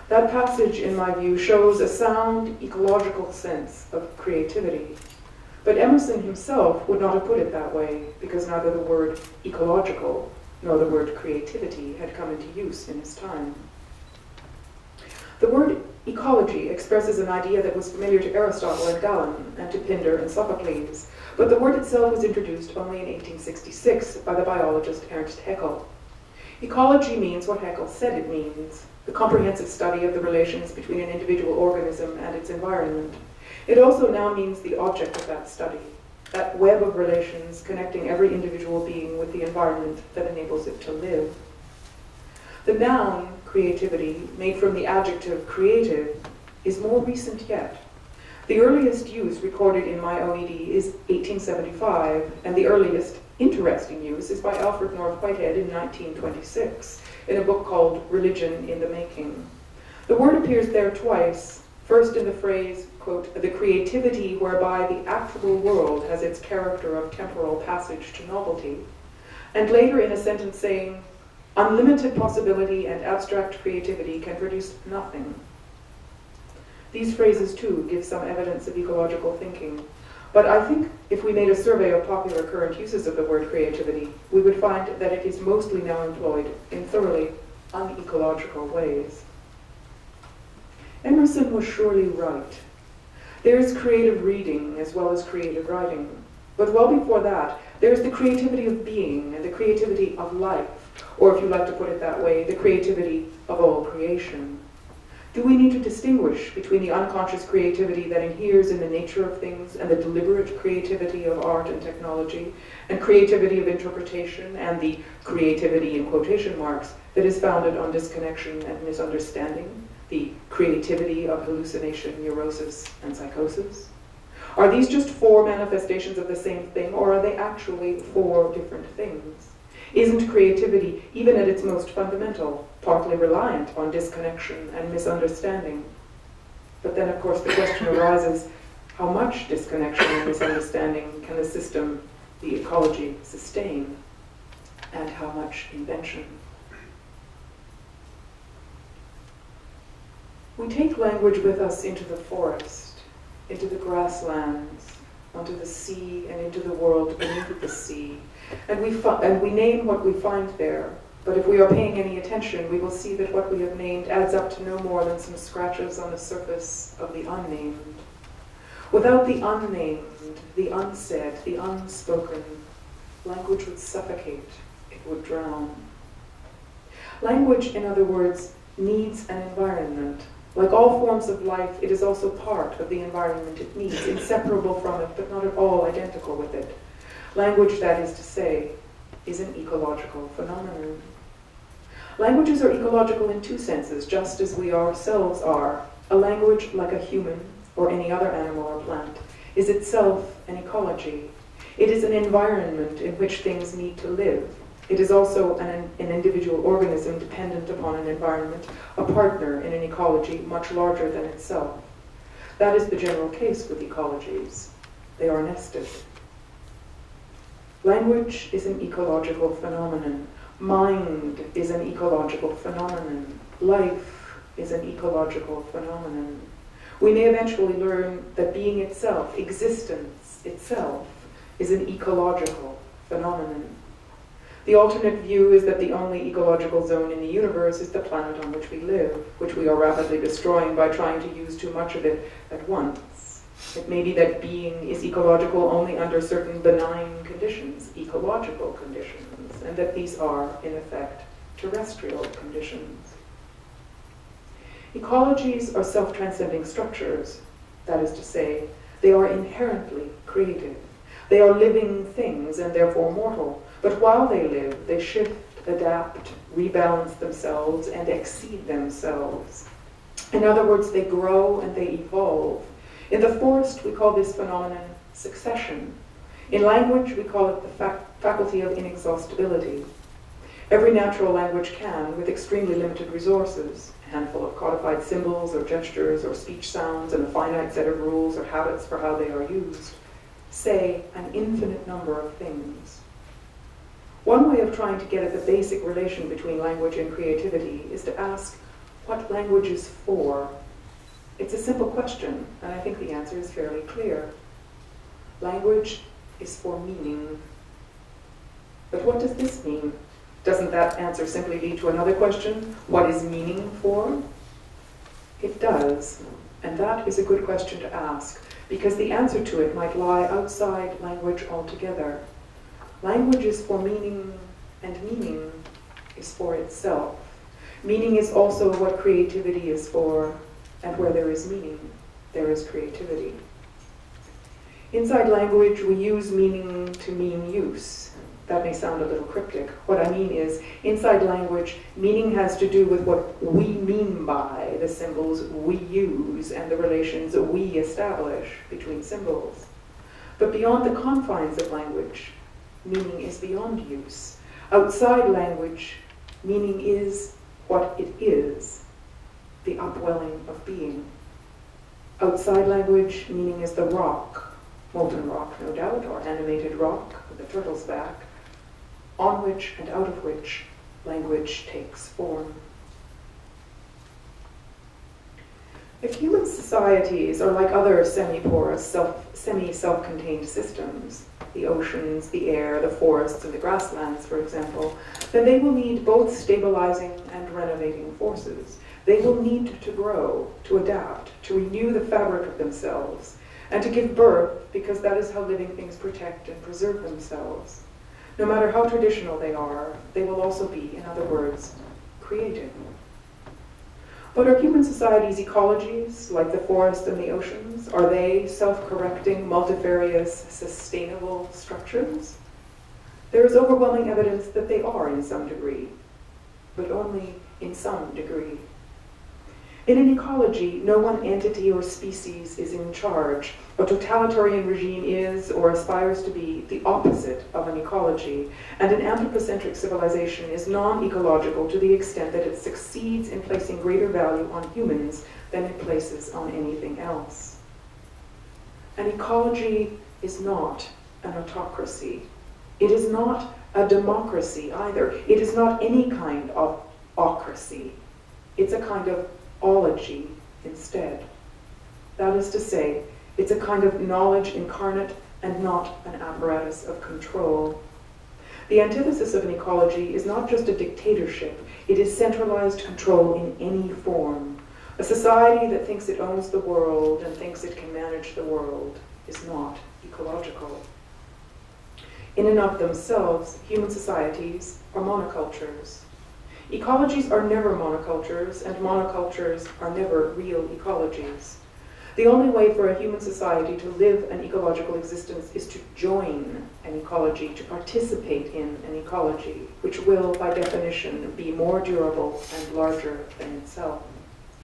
That passage, in my view, shows a sound ecological sense of creativity. But Emerson himself would not have put it that way, because neither the word ecological nor the word creativity had come into use in his time. The word ecology expresses an idea that was familiar to Aristotle and Galen, and to Pindar and Sophocles, but the word itself was introduced only in 1866 by the biologist Ernst Haeckel. Ecology means what Haeckel said it means, the comprehensive study of the relations between an individual organism and its environment. It also now means the object of that study, that web of relations connecting every individual being with the environment that enables it to live. The noun, creativity, made from the adjective creative, is more recent yet. The earliest use recorded in my OED is 1875, and the earliest interesting use is by Alfred North Whitehead in 1926, in a book called Religion in the Making. The word appears there twice, first in the phrase, quote, the creativity whereby the actual world has its character of temporal passage to novelty, and later in a sentence saying, unlimited possibility and abstract creativity can produce nothing. These phrases, too, give some evidence of ecological thinking. But I think if we made a survey of popular current uses of the word creativity, we would find that it is mostly now employed in thoroughly unecological ways. Emerson was surely right. There is creative reading as well as creative writing. But well before that, there is the creativity of being and the creativity of life, or if you like to put it that way, the creativity of all creation. Do we need to distinguish between the unconscious creativity that inheres in the nature of things and the deliberate creativity of art and technology, and creativity of interpretation, and the creativity, in quotation marks, that is founded on disconnection and misunderstanding, the creativity of hallucination, neurosis, and psychosis? Are these just four manifestations of the same thing, or are they actually four different things? Isn't creativity, even at its most fundamental, partly reliant on disconnection and misunderstanding? But then, of course, the question arises, how much disconnection and misunderstanding can the system, the ecology, sustain? And how much invention? We take language with us into the forest, into the grasslands, onto the sea, and into the world beneath the sea. And we name what we find there, but if we are paying any attention, we will see that what we have named adds up to no more than some scratches on the surface of the unnamed. Without the unnamed, the unsaid, the unspoken, language would suffocate, it would drown. Language, in other words, needs an environment. Like all forms of life, it is also part of the environment it needs, inseparable from it, but not at all identical with it. Language, that is to say, is an ecological phenomenon. Languages are ecological in two senses, just as we ourselves are. A language, like a human or any other animal or plant, is itself an ecology. It is an environment in which things need to live. It is also an individual organism dependent upon an environment, a partner in an ecology much larger than itself. That is the general case with ecologies. They are nested. Language is an ecological phenomenon. Mind is an ecological phenomenon. Life is an ecological phenomenon. We may eventually learn that being itself, existence itself, is an ecological phenomenon. The alternate view is that the only ecological zone in the universe is the planet on which we live, which we are rapidly destroying by trying to use too much of it at once. It may be that being is ecological only under certain benign conditions, ecological conditions, and that these are, in effect, terrestrial conditions. Ecologies are self-transcending structures. That is to say, they are inherently creative. They are living things and therefore mortal. But while they live, they shift, adapt, rebalance themselves, and exceed themselves. In other words, they grow and they evolve. In the forest, we call this phenomenon succession. In language, we call it the faculty of inexhaustibility. Every natural language can, with extremely limited resources, a handful of codified symbols or gestures or speech sounds and a finite set of rules or habits for how they are used, say an infinite number of things. One way of trying to get at the basic relation between language and creativity is to ask, what language is for? It's a simple question, and I think the answer is fairly clear. Language is for meaning. But what does this mean? Doesn't that answer simply lead to another question? What is meaning for? It does, and that is a good question to ask, because the answer to it might lie outside language altogether. Language is for meaning, and meaning is for itself. Meaning is also what creativity is for, and where there is meaning, there is creativity. Inside language, we use meaning to mean use. That may sound a little cryptic. What I mean is, inside language, meaning has to do with what we mean by the symbols we use and the relations we establish between symbols. But beyond the confines of language, meaning is beyond use. Outside language, meaning is what it is, the upwelling of being. Outside language, meaning is the rock, molten rock, no doubt, or animated rock with the turtle's back, on which and out of which language takes form. If human societies are like other semi-porous, semi-self-contained systems, the oceans, the air, the forests, and the grasslands, for example, then they will need both stabilizing and renovating forces. They will need to grow, to adapt, to renew the fabric of themselves, and to give birth, because that is how living things protect and preserve themselves. No matter how traditional they are, they will also be, in other words, creative. But are human societies ecologies, like the forest and the oceans? Are they self-correcting, multifarious, sustainable structures? There is overwhelming evidence that they are in some degree, but only in some degree. In an ecology, no one entity or species is in charge. A totalitarian regime is, or aspires to be, the opposite of an ecology, and an anthropocentric civilization is non-ecological to the extent that it succeeds in placing greater value on humans than it places on anything else. An ecology is not an autocracy. It is not a democracy either. It is not any kind of ocracy. It's a kind of ology instead. That is to say, it's a kind of knowledge incarnate and not an apparatus of control. The antithesis of an ecology is not just a dictatorship, it is centralized control in any form. A society that thinks it owns the world and thinks it can manage the world is not ecological. In and of themselves, human societies are monocultures. Ecologies are never monocultures, and monocultures are never real ecologies. The only way for a human society to live an ecological existence is to join an ecology, to participate in an ecology, which will, by definition, be more durable and larger than itself.